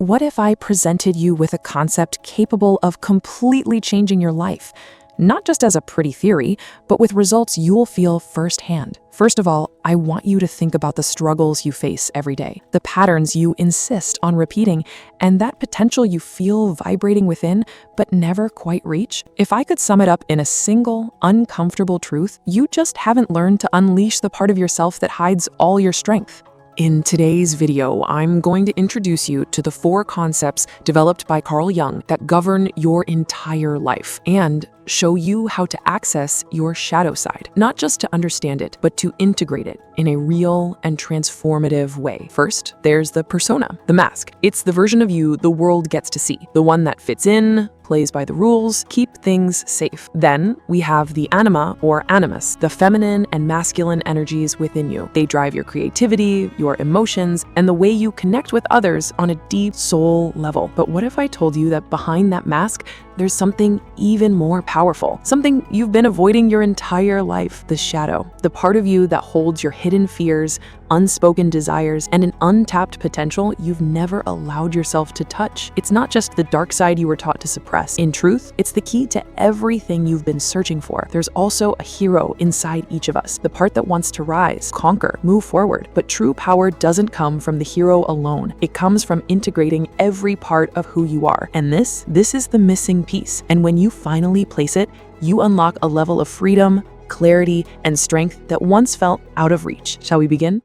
What if I presented you with a concept capable of completely changing your life? Not just as a pretty theory, but with results you'll feel firsthand. First of all, I want you to think about the struggles you face every day, the patterns you insist on repeating, and that potential you feel vibrating within but never quite reach. If I could sum it up in a single, uncomfortable truth, you just haven't learned to unleash the part of yourself that hides all your strength. In today's video, I'm going to introduce you to the 4 concepts developed by Carl Jung that govern your entire life and show you how to access your shadow side, not just to understand it, but to integrate it in a real and transformative way. First, there's the persona, the mask. It's the version of you the world gets to see, the one that fits in, plays by the rules, keep things safe. Then we have the anima or animus, the feminine and masculine energies within you. They drive your creativity, your emotions, and the way you connect with others on a deep soul level. But what if I told you that behind that mask, there's something even more powerful, something you've been avoiding your entire life, the shadow, the part of you that holds your hidden fears, unspoken desires, and an untapped potential you've never allowed yourself to touch. It's not just the dark side you were taught to suppress. In truth, it's the key to everything you've been searching for. There's also a hero inside each of us, the part that wants to rise, conquer, move forward. But true power doesn't come from the hero alone. It comes from integrating every part of who you are. And this is the missing piece. And when you finally place it, you unlock a level of freedom, clarity, and strength that once felt out of reach. Shall we begin?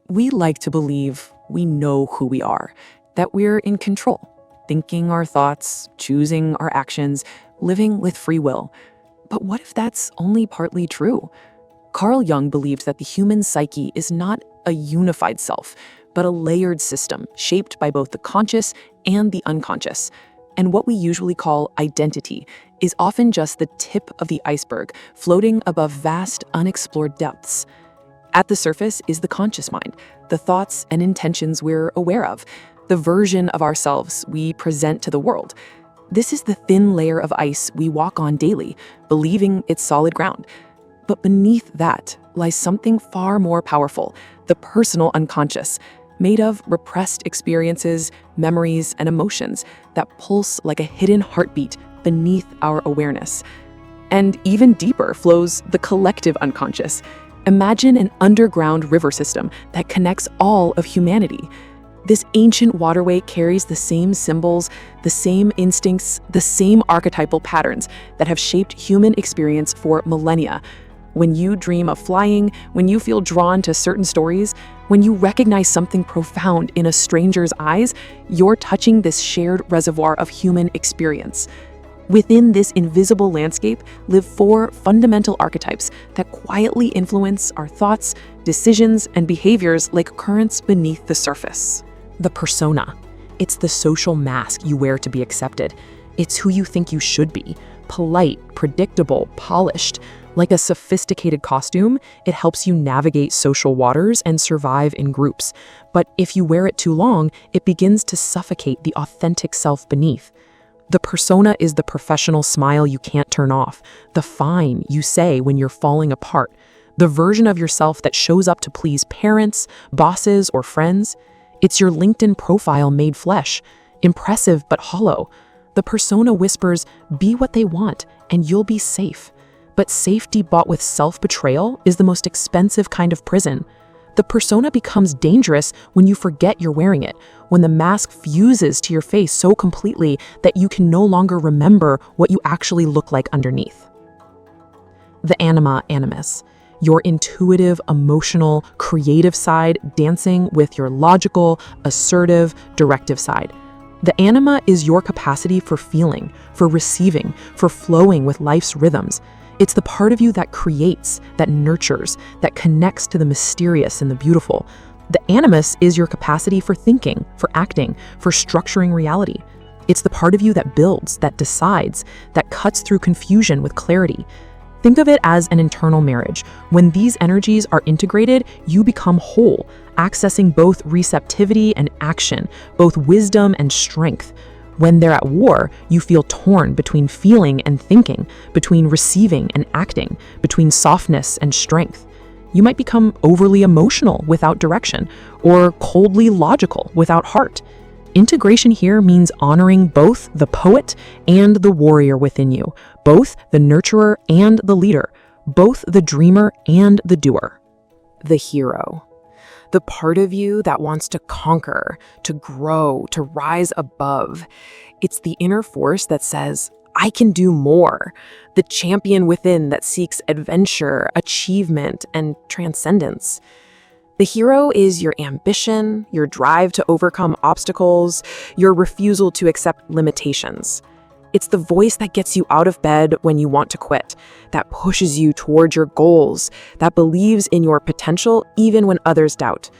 We like to believe we know who we are, that we're in control, thinking our thoughts, choosing our actions, living with free will. But what if that's only partly true? Carl Jung believed that the human psyche is not a unified self, but a layered system shaped by both the conscious and the unconscious. And what we usually call identity is often just the tip of the iceberg, floating above vast, unexplored depths. At the surface is the conscious mind, the thoughts and intentions we're aware of, the version of ourselves we present to the world. This is the thin layer of ice we walk on daily, believing it's solid ground. But beneath that lies something far more powerful, the personal unconscious, made of repressed experiences, memories, and emotions that pulse like a hidden heartbeat beneath our awareness. And even deeper flows the collective unconscious. Imagine an underground river system that connects all of humanity. This ancient waterway carries the same symbols, the same instincts, the same archetypal patterns that have shaped human experience for millennia. When you dream of flying, when you feel drawn to certain stories, when you recognize something profound in a stranger's eyes, you're touching this shared reservoir of human experience. Within this invisible landscape live 4 fundamental archetypes that quietly influence our thoughts, decisions, and behaviors like currents beneath the surface. The persona. It's the social mask you wear to be accepted. It's who you think you should be. Polite, predictable, polished. Like a sophisticated costume, it helps you navigate social waters and survive in groups. But if you wear it too long, it begins to suffocate the authentic self beneath. The persona is the professional smile you can't turn off, the fine you say when you're falling apart, the version of yourself that shows up to please parents, bosses, or friends. It's your LinkedIn profile made flesh, impressive but hollow. The persona whispers, be what they want, and you'll be safe. But safety bought with self-betrayal is the most expensive kind of prison. The persona becomes dangerous when you forget you're wearing it, when the mask fuses to your face so completely that you can no longer remember what you actually look like underneath. The anima, animus. Your intuitive, emotional, creative side dancing with your logical, assertive, directive side. The anima is your capacity for feeling, for receiving, for flowing with life's rhythms. It's the part of you that creates, that nurtures, that connects to the mysterious and the beautiful. The animus is your capacity for thinking, for acting, for structuring reality. It's the part of you that builds, that decides, that cuts through confusion with clarity. Think of it as an internal marriage. When these energies are integrated, you become whole, accessing both receptivity and action, both wisdom and strength. When they're at war, you feel torn between feeling and thinking, between receiving and acting, between softness and strength. You might become overly emotional without direction, or coldly logical without heart. Integration here means honoring both the poet and the warrior within you, both the nurturer and the leader, both the dreamer and the doer. The hero. The part of you that wants to conquer, to grow, to rise above. It's the inner force that says, I can do more. The champion within that seeks adventure, achievement, and transcendence. The hero is your ambition, your drive to overcome obstacles, your refusal to accept limitations. It's the voice that gets you out of bed when you want to quit, that pushes you toward your goals, that believes in your potential even when others doubt.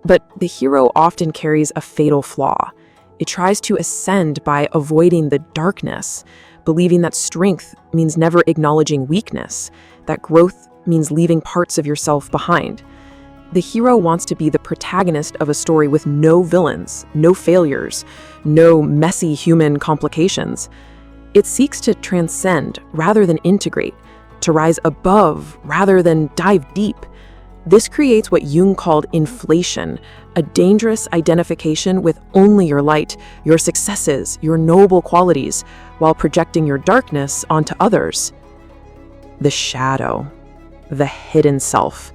But the hero often carries a fatal flaw. It tries to ascend by avoiding the darkness, believing that strength means never acknowledging weakness, that growth means leaving parts of yourself behind. The hero wants to be the protagonist of a story with no villains, no failures, no messy human complications. It seeks to transcend rather than integrate, to rise above rather than dive deep. This creates what Jung called inflation, a dangerous identification with only your light, your successes, your noble qualities, while projecting your darkness onto others. The shadow, the hidden self.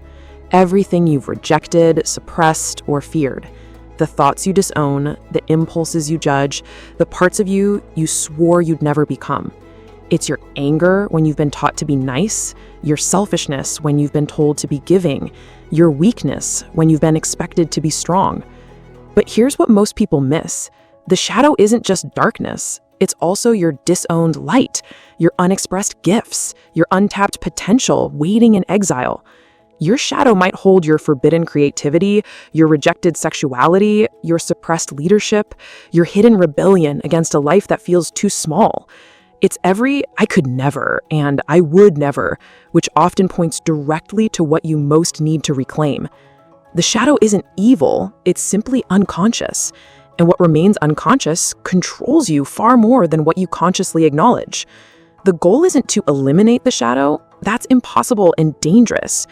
Everything you've rejected, suppressed, or feared. The thoughts you disown, the impulses you judge, the parts of you you swore you'd never become. It's your anger when you've been taught to be nice, your selfishness when you've been told to be giving, your weakness when you've been expected to be strong. But here's what most people miss. The shadow isn't just darkness. It's also your disowned light, your unexpressed gifts, your untapped potential waiting in exile. Your shadow might hold your forbidden creativity, your rejected sexuality, your suppressed leadership, your hidden rebellion against a life that feels too small. It's every "I could never" and "I would never," which often points directly to what you most need to reclaim. The shadow isn't evil, it's simply unconscious. And what remains unconscious controls you far more than what you consciously acknowledge. The goal isn't to eliminate the shadow, that's impossible and dangerous.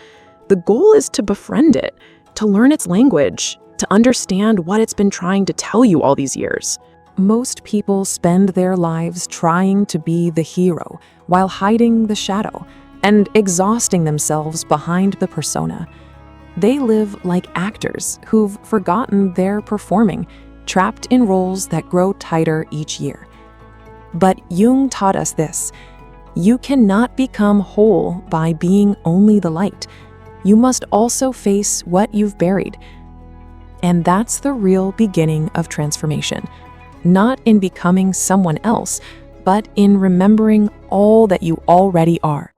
The goal is to befriend it, to learn its language, to understand what it's been trying to tell you all these years. Most people spend their lives trying to be the hero while hiding the shadow and exhausting themselves behind the persona. They live like actors who've forgotten they're performing, trapped in roles that grow tighter each year. But Jung taught us this: you cannot become whole by being only the light. You must also face what you've buried. And that's the real beginning of transformation. Not in becoming someone else, but in remembering all that you already are.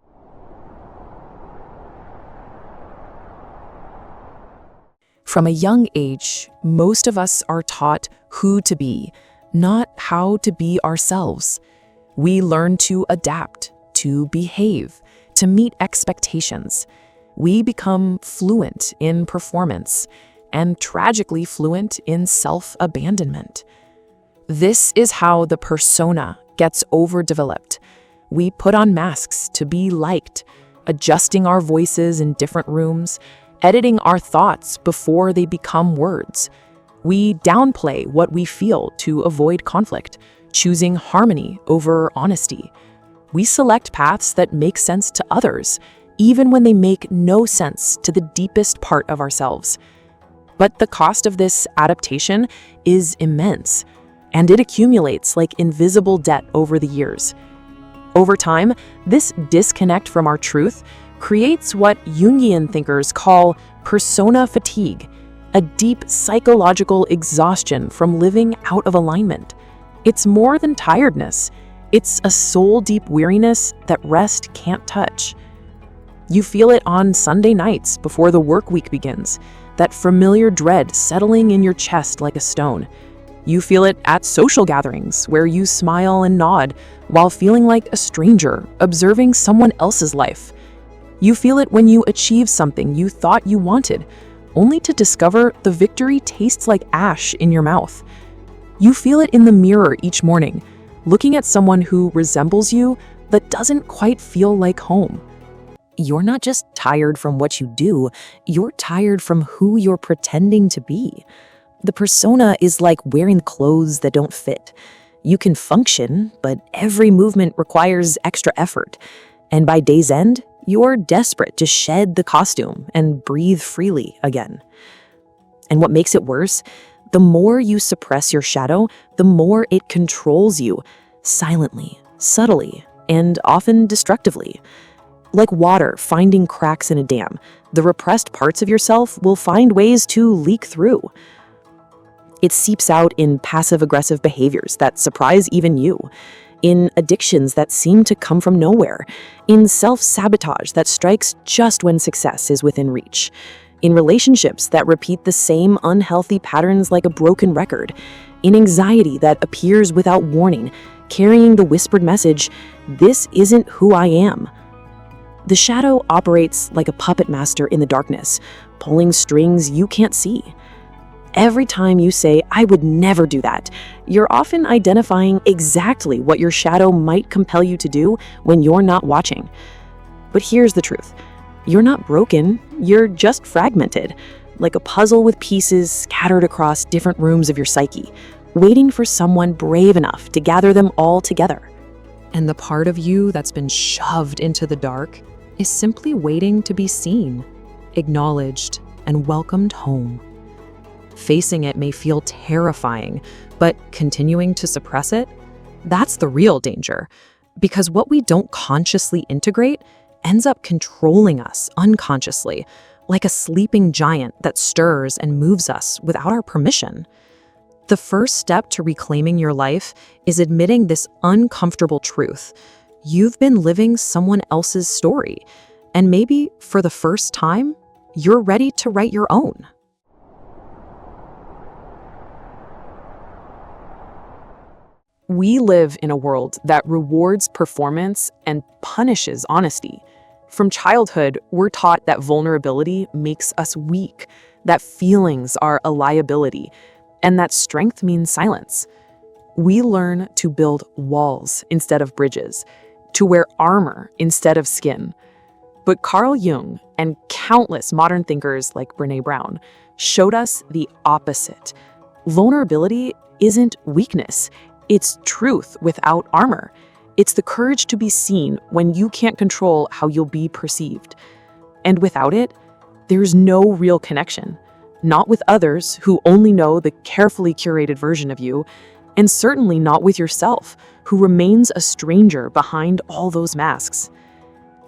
From a young age, most of us are taught who to be, not how to be ourselves. We learn to adapt, to behave, to meet expectations. We become fluent in performance and tragically fluent in self-abandonment. This is how the persona gets overdeveloped. We put on masks to be liked, adjusting our voices in different rooms, editing our thoughts before they become words. We downplay what we feel to avoid conflict, choosing harmony over honesty. We select paths that make sense to others, even when they make no sense to the deepest part of ourselves. But the cost of this adaptation is immense, and it accumulates like invisible debt over the years. Over time, this disconnect from our truth creates what Jungian thinkers call persona fatigue, a deep psychological exhaustion from living out of alignment. It's more than tiredness. It's a soul-deep weariness that rest can't touch. You feel it on Sunday nights before the work week begins, that familiar dread settling in your chest like a stone. You feel it at social gatherings where you smile and nod while feeling like a stranger observing someone else's life. You feel it when you achieve something you thought you wanted, only to discover the victory tastes like ash in your mouth. You feel it in the mirror each morning, looking at someone who resembles you but doesn't quite feel like home. you're not just tired from what you do, you're tired from who you're pretending to be. The persona is like wearing clothes that don't fit. You can function, but every movement requires extra effort. And by day's end, you're desperate to shed the costume and breathe freely again. And what makes it worse, the more you suppress your shadow, the more it controls you, silently, subtly, and often destructively. Like water finding cracks in a dam, the repressed parts of yourself will find ways to leak through. It seeps out in passive-aggressive behaviors that surprise even you, in addictions that seem to come from nowhere, in self-sabotage that strikes just when success is within reach, in relationships that repeat the same unhealthy patterns like a broken record, in anxiety that appears without warning, carrying the whispered message, "This isn't who I am." The shadow operates like a puppet master in the darkness, pulling strings you can't see. Every time you say, "I would never do that," you're often identifying exactly what your shadow might compel you to do when you're not watching. But here's the truth. You're not broken, you're just fragmented, like a puzzle with pieces scattered across different rooms of your psyche, waiting for someone brave enough to gather them all together. And the part of you that's been shoved into the dark is simply waiting to be seen, acknowledged, and welcomed home. Facing it may feel terrifying, but continuing to suppress it, that's the real danger. Because what we don't consciously integrate ends up controlling us unconsciously, like a sleeping giant that stirs and moves us without our permission. The first step to reclaiming your life is admitting this uncomfortable truth. You've been living someone else's story, and maybe for the first time, you're ready to write your own. We live in a world that rewards performance and punishes honesty. From childhood, we're taught that vulnerability makes us weak, that feelings are a liability, and that strength means silence. We learn to build walls instead of bridges, to wear armor instead of skin. But Carl Jung and countless modern thinkers like Brené Brown showed us the opposite. Vulnerability isn't weakness. It's truth without armor. It's the courage to be seen when you can't control how you'll be perceived. And without it, there's no real connection. Not with others who only know the carefully curated version of you, and certainly not with yourself, who remains a stranger behind all those masks.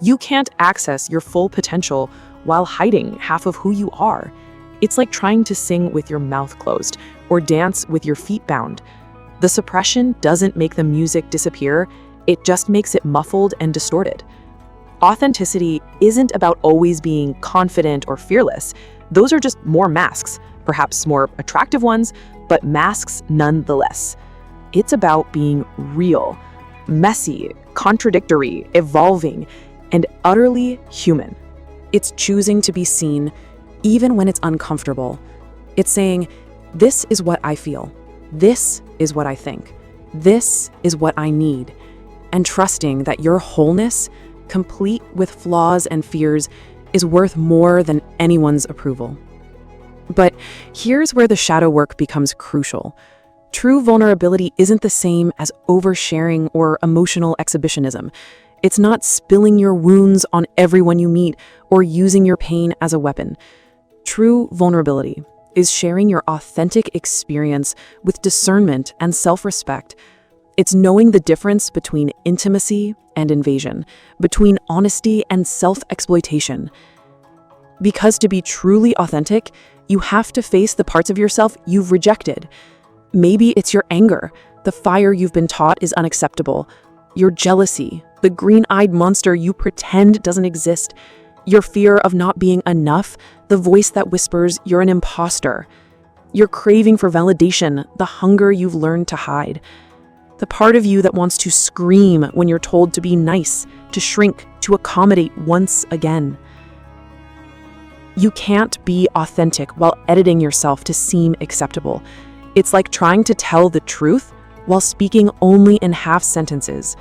You can't access your full potential while hiding half of who you are. It's like trying to sing with your mouth closed or dance with your feet bound. The suppression doesn't make the music disappear, it just makes it muffled and distorted. Authenticity isn't about always being confident or fearless. Those are just more masks, perhaps more attractive ones, but masks nonetheless. It's about being real, messy, contradictory, evolving, and utterly human. It's choosing to be seen even when it's uncomfortable. It's saying, "This is what I feel. This is what I think. This is what I need." And trusting that your wholeness, complete with flaws and fears, is worth more than anyone's approval. But here's where the shadow work becomes crucial. True vulnerability isn't the same as oversharing or emotional exhibitionism. It's not spilling your wounds on everyone you meet or using your pain as a weapon. True vulnerability is sharing your authentic experience with discernment and self-respect. It's knowing the difference between intimacy and invasion, between honesty and self-exploitation. Because to be truly authentic, you have to face the parts of yourself you've rejected. Maybe it's your anger, the fire you've been taught is unacceptable, your jealousy, the green-eyed monster you pretend doesn't exist, your fear of not being enough, the voice that whispers you're an imposter, your craving for validation, the hunger you've learned to hide, the part of you that wants to scream when you're told to be nice, to shrink, to accommodate once again. You can't be authentic while editing yourself to seem acceptable. It's like trying to tell the truth while speaking only in half sentences.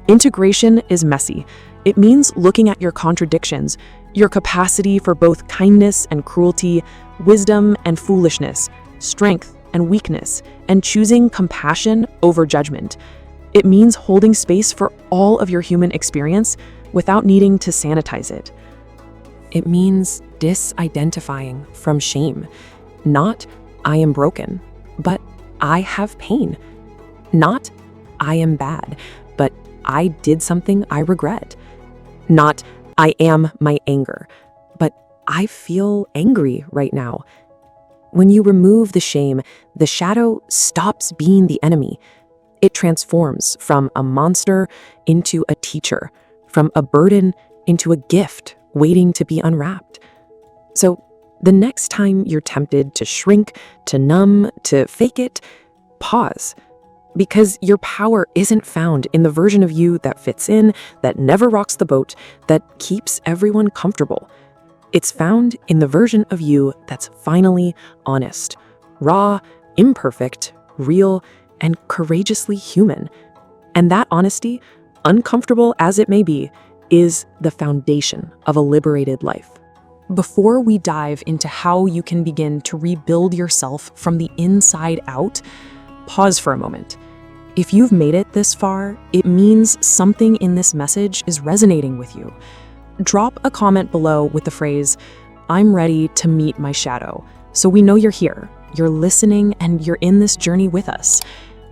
Integration is messy. It means looking at your contradictions, your capacity for both kindness and cruelty, wisdom and foolishness, strength and weakness, and choosing compassion over judgment. It means holding space for all of your human experience without needing to sanitize it. It means disidentifying from shame. Not, I am broken, but I have pain. Not, I am bad, but I did something I regret. Not, I am my anger, but I feel angry right now. When you remove the shame, the shadow stops being the enemy. It transforms from a monster into a teacher, from a burden into a gift waiting to be unwrapped. So the next time you're tempted to shrink, to numb, to fake it, pause. Because your power isn't found in the version of you that fits in, that never rocks the boat, that keeps everyone comfortable. It's found in the version of you that's finally honest, raw, imperfect, real, and courageously human. And that honesty, uncomfortable as it may be, is the foundation of a liberated life. Before we dive into how you can begin to rebuild yourself from the inside out, pause for a moment. If you've made it this far, it means something in this message is resonating with you. Drop a comment below with the phrase, "I'm ready to meet my shadow," so we know you're here, you're listening, and you're in this journey with us.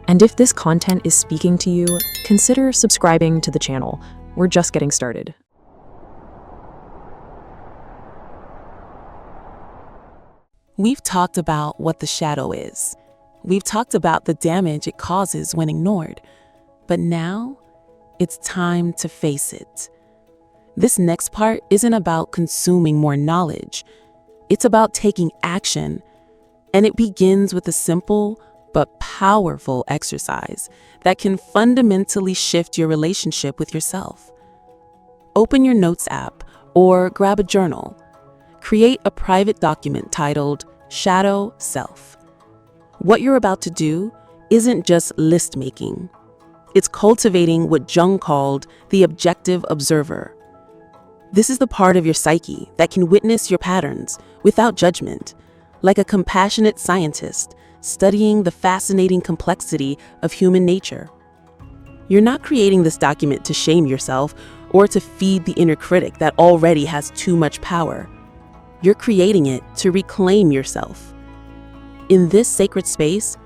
And if this content is speaking to you, consider subscribing to the channel. We're just getting started. We've talked about what the shadow is. We've talked about the damage it causes when ignored. But now, it's time to face it. This next part isn't about consuming more knowledge. It's about taking action. And it begins with a simple but powerful exercise that can fundamentally shift your relationship with yourself. Open your notes app or grab a journal. Create a private document titled Shadow Self. What you're about to do isn't just list making. It's cultivating what Jung called the objective observer. This is the part of your psyche that can witness your patterns without judgment, like a compassionate scientist studying the fascinating complexity of human nature. You're not creating this document to shame yourself or to feed the inner critic that already has too much power. You're creating it to reclaim yourself. In this sacred space,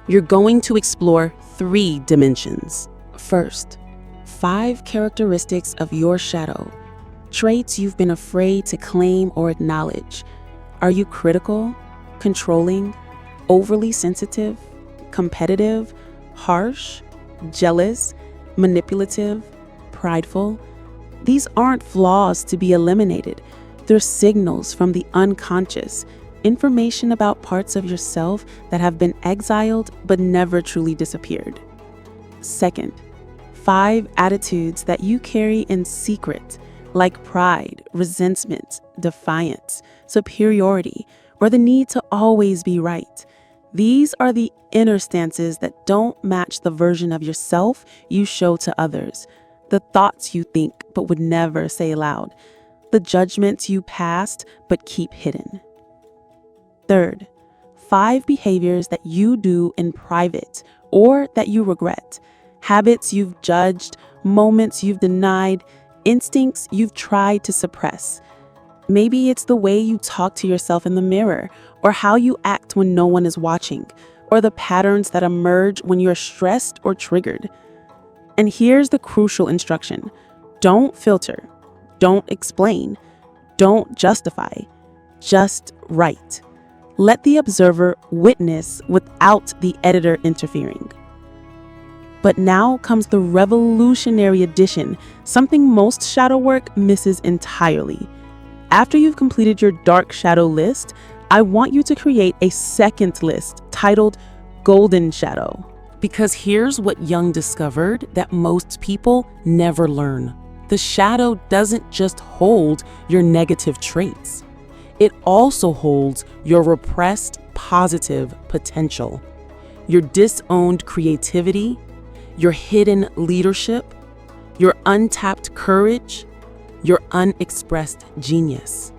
you're going to explore 3 dimensions. First, 5 characteristics of your shadow, traits you've been afraid to claim or acknowledge. Are you critical, controlling, overly sensitive, competitive, harsh, jealous, manipulative, prideful? These aren't flaws to be eliminated. They're signals from the unconscious, information about parts of yourself that have been exiled but never truly disappeared. Second, 5 attitudes that you carry in secret, like pride, resentment, defiance, superiority, or the need to always be right. These are the inner stances that don't match the version of yourself you show to others, the thoughts you think but would never say aloud, the judgments you passed but keep hidden. Third, 5 behaviors that you do in private or that you regret, habits you've judged, moments you've denied, instincts you've tried to suppress. Maybe it's the way you talk to yourself in the mirror, or how you act when no one is watching, or the patterns that emerge when you're stressed or triggered. And here's the crucial instruction. Don't filter, don't explain, don't justify, just write. Let the observer witness without the editor interfering. But now comes the revolutionary addition, something most shadow work misses entirely. After you've completed your dark shadow list, I want you to create a second list titled Golden Shadow. Because here's what Jung discovered that most people never learn. The shadow doesn't just hold your negative traits. It also holds your repressed positive potential, your disowned creativity, your hidden leadership, your untapped courage, your unexpressed genius.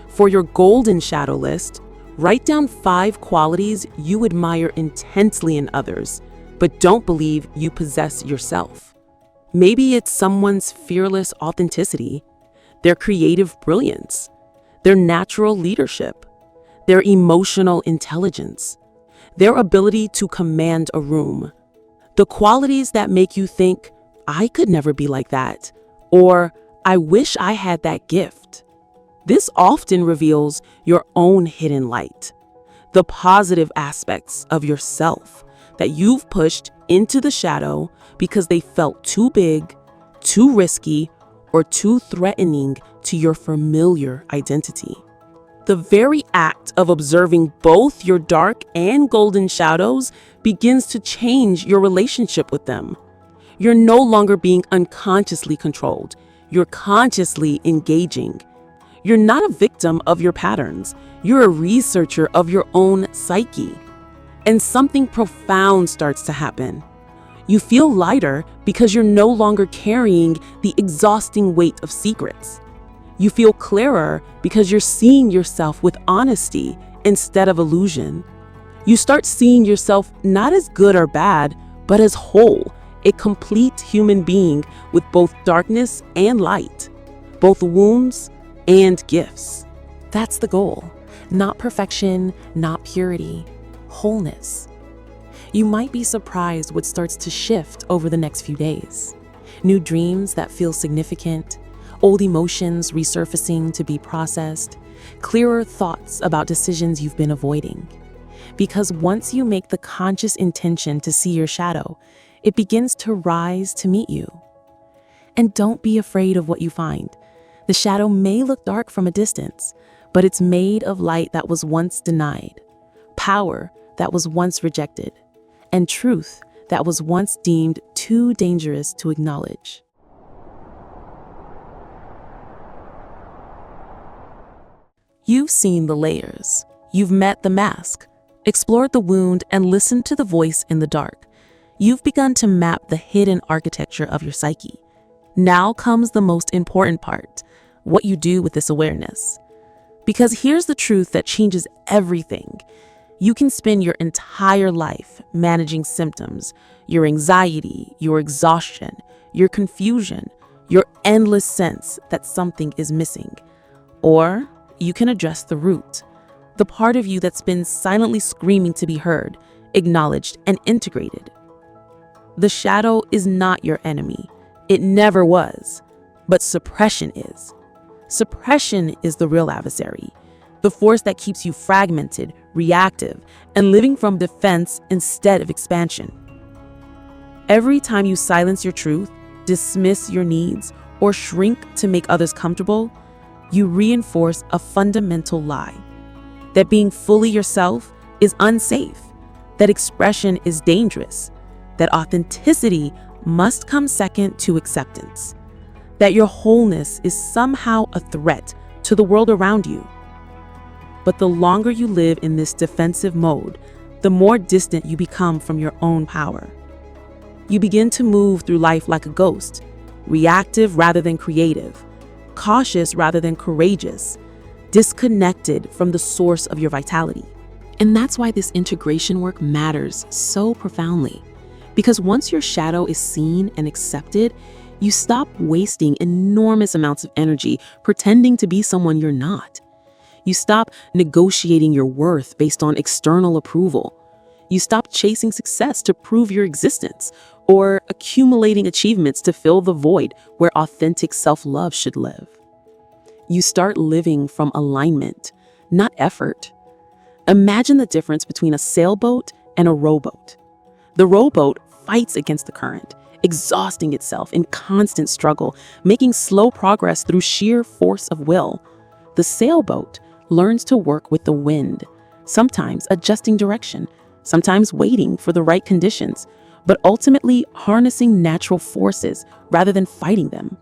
For your golden shadow list, write down 5 qualities you admire intensely in others, but don't believe you possess yourself. Maybe it's someone's fearless authenticity, their creative brilliance, their natural leadership, their emotional intelligence, their ability to command a room. The qualities that make you think, I could never be like that, or I wish I had that gift. This often reveals your own hidden light, the positive aspects of yourself that you've pushed into the shadow because they felt too big, too risky, or too threatening to your familiar identity. The very act of observing both your dark and golden shadows begins to change your relationship with them. You're no longer being unconsciously controlled. You're consciously engaging. You're not a victim of your patterns. You're a researcher of your own psyche. And something profound starts to happen. You feel lighter because you're no longer carrying the exhausting weight of secrets. You feel clearer because you're seeing yourself with honesty instead of illusion. You start seeing yourself not as good or bad, but as whole, a complete human being with both darkness and light, both wounds and gifts. That's the goal. Not perfection, not purity, wholeness. You might be surprised what starts to shift over the next few days. New dreams that feel significant, old emotions resurfacing to be processed, clearer thoughts about decisions you've been avoiding. Because once you make the conscious intention to see your shadow, it begins to rise to meet you. And don't be afraid of what you find. The shadow may look dark from a distance, but it's made of light that was once denied, power that was once rejected, and truth that was once deemed too dangerous to acknowledge. You've seen the layers. You've met the mask, explored the wound, and listened to the voice in the dark. You've begun to map the hidden architecture of your psyche. Now comes the most important part, what you do with this awareness. Because here's the truth that changes everything. You can spend your entire life managing symptoms, your anxiety, your exhaustion, your confusion, your endless sense that something is missing. Or you can address the root, the part of you that's been silently screaming to be heard, acknowledged, and integrated. The shadow is not your enemy. It never was. But suppression is. Suppression is the real adversary, the force that keeps you fragmented, reactive, and living from defense instead of expansion. Every time you silence your truth, dismiss your needs, or shrink to make others comfortable, you reinforce a fundamental lie. That being fully yourself is unsafe, that expression is dangerous, that authenticity must come second to acceptance, that your wholeness is somehow a threat to the world around you. But the longer you live in this defensive mode, the more distant you become from your own power. You begin to move through life like a ghost, reactive rather than creative, cautious rather than courageous, disconnected from the source of your vitality. And that's why this integration work matters so profoundly. Because once your shadow is seen and accepted, you stop wasting enormous amounts of energy pretending to be someone you're not. You stop negotiating your worth based on external approval. You stop chasing success to prove your existence or accumulating achievements to fill the void where authentic self-love should live. You start living from alignment, not effort. Imagine the difference between a sailboat and a rowboat. The rowboat fights against the current, exhausting itself in constant struggle, making slow progress through sheer force of will. The sailboat learns to work with the wind, sometimes adjusting direction, sometimes waiting for the right conditions, but ultimately harnessing natural forces rather than fighting them.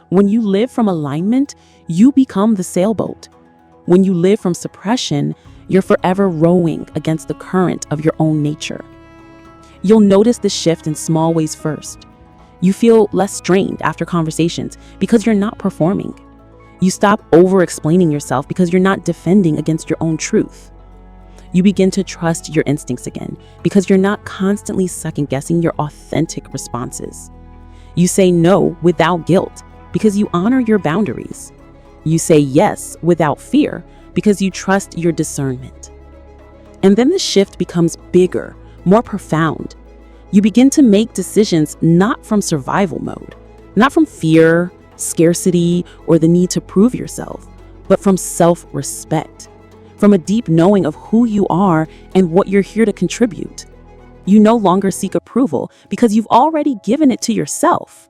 When you live from alignment, you become the sailboat. When you live from suppression, you're forever rowing against the current of your own nature. You'll notice the shift in small ways first. You feel less strained after conversations because you're not performing. You stop over-explaining yourself because you're not defending against your own truth. You begin to trust your instincts again because you're not constantly second-guessing your authentic responses. You say no without guilt because you honor your boundaries. You say yes without fear because you trust your discernment. And then the shift becomes bigger, more profound. You begin to make decisions not from survival mode, not from fear, scarcity, or the need to prove yourself, but from self-respect, from a deep knowing of who you are and what you're here to contribute. You no longer seek approval because you've already given it to yourself.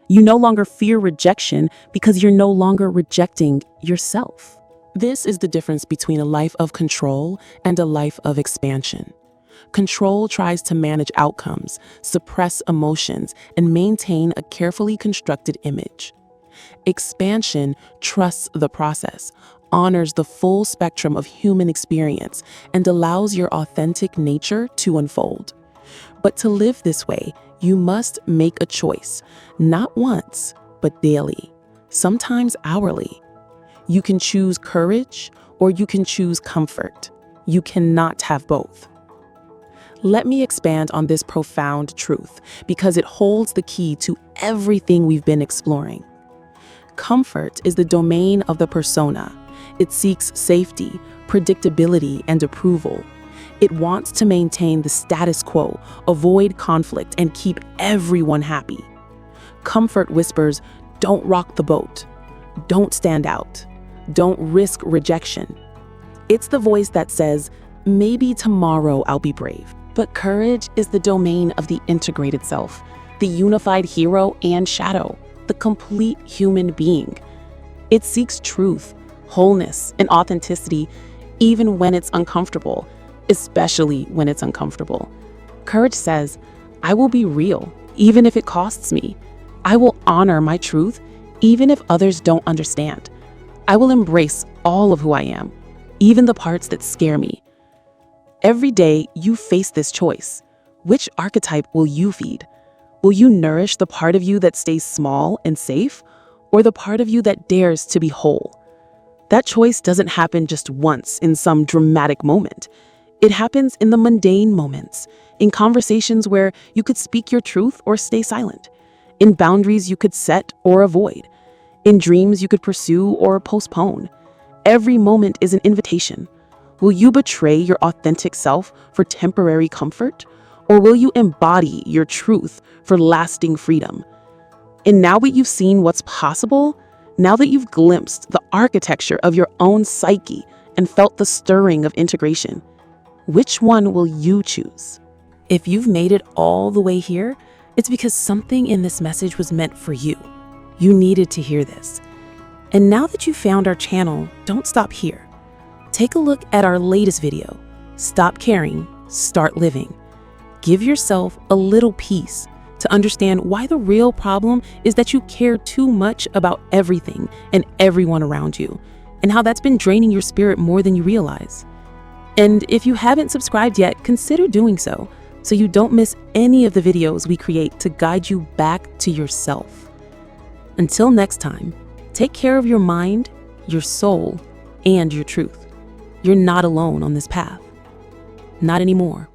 You no longer fear rejection because you're no longer rejecting yourself. This is the difference between a life of control and a life of expansion. Control tries to manage outcomes, suppress emotions, and maintain a carefully constructed image. Expansion trusts the process, honors the full spectrum of human experience, and allows your authentic nature to unfold. But to live this way, you must make a choice, not once, but daily, sometimes hourly. You can choose courage or you can choose comfort. You cannot have both. Let me expand on this profound truth because it holds the key to everything we've been exploring. Comfort is the domain of the persona. It seeks safety, predictability, and approval. It wants to maintain the status quo, avoid conflict, and keep everyone happy. Comfort whispers, don't rock the boat. Don't stand out. Don't risk rejection. It's the voice that says, maybe tomorrow I'll be brave. But courage is the domain of the integrated self, the unified hero and shadow, the complete human being. It seeks truth, wholeness, and authenticity, even when it's uncomfortable, especially when it's uncomfortable. Courage says, I will be real, even if it costs me. I will honor my truth, even if others don't understand. I will embrace all of who I am, even the parts that scare me. Every day, you face this choice. Which archetype will you feed? Will you nourish the part of you that stays small and safe, or the part of you that dares to be whole? That choice doesn't happen just once in some dramatic moment. It happens in the mundane moments, in conversations where you could speak your truth or stay silent, in boundaries you could set or avoid, in dreams you could pursue or postpone. Every moment is an invitation. Will you betray your authentic self for temporary comfort, or will you embody your truth for lasting freedom? And now that you've seen what's possible, now that you've glimpsed the architecture of your own psyche and felt the stirring of integration, which one will you choose? If you've made it all the way here, it's because something in this message was meant for you. You needed to hear this. And now that you've found our channel, don't stop here. Take a look at our latest video, Stop Caring, Start Living. Give yourself a little peace to understand why the real problem is that you care too much about everything and everyone around you, and how that's been draining your spirit more than you realize. And if you haven't subscribed yet, consider doing so you don't miss any of the videos we create to guide you back to yourself. Until next time, take care of your mind, your soul, and your truth. You're not alone on this path. Not anymore.